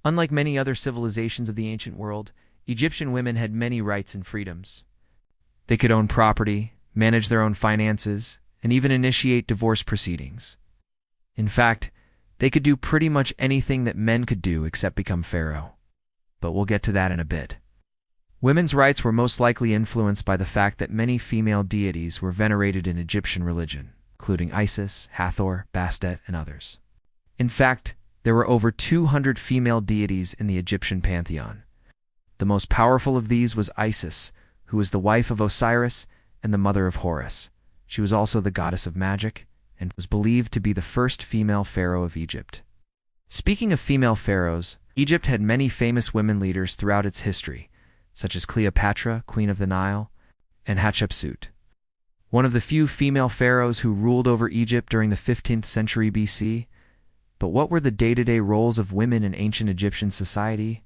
Unlike many other civilizations of the ancient world, Egyptian women had many rights and freedoms. They could own property, manage their own finances, and even initiate divorce proceedings. In fact, they could do pretty much anything that men could do except become pharaoh. But we'll get to that in a bit. Women's rights were most likely influenced by the fact that many female deities were venerated in Egyptian religion, including Isis, Hathor, Bastet, and others. In fact, there were over 200 female deities in the Egyptian pantheon. The most powerful of these was Isis, who was the wife of Osiris and the mother of Horus. She was also the goddess of magic and was believed to be the first female pharaoh of Egypt. Speaking of female pharaohs, Egypt had many famous women leaders throughout its history, such as Cleopatra, Queen of the Nile, and Hatshepsut, one of the few female pharaohs who ruled over Egypt during the 15th century BC. But what were the day-to-day roles of women in ancient Egyptian society?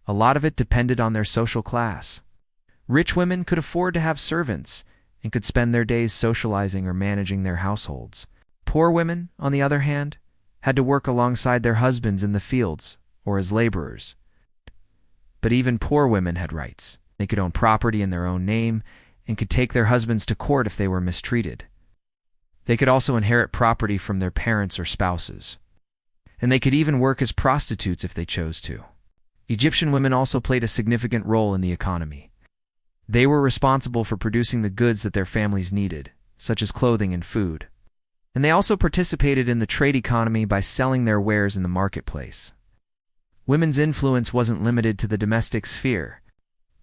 A lot of it depended on their social class. Rich women could afford to have servants and could spend their days socializing or managing their households. Poor women, on the other hand, had to work alongside their husbands in the fields or as laborers. But even poor women had rights. They could own property in their own name and could take their husbands to court if they were mistreated. They could also inherit property from their parents or spouses. And they could even work as prostitutes if they chose to. Egyptian women also played a significant role in the economy. They were responsible for producing the goods that their families needed, such as clothing and food. And they also participated in the trade economy by selling their wares in the marketplace. Women's influence wasn't limited to the domestic sphere.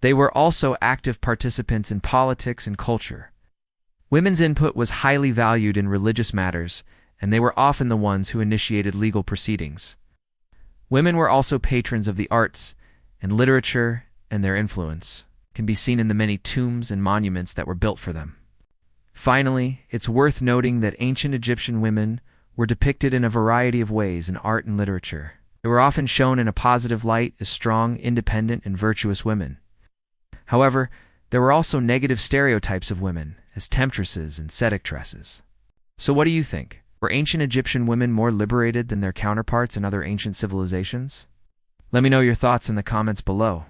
They were also active participants in politics and culture. Women's input was highly valued in religious matters, and they were often the ones who initiated legal proceedings. Women were also patrons of the arts and literature, and their influence can be seen in the many tombs and monuments that were built for them. Finally, it's worth noting that ancient Egyptian women were depicted in a variety of ways in art and literature. They were often shown in a positive light as strong, independent, and virtuous women. However, there were also negative stereotypes of women as temptresses and seductresses. So what do you think? Were ancient Egyptian women more liberated than their counterparts in other ancient civilizations? Let me know your thoughts in the comments below.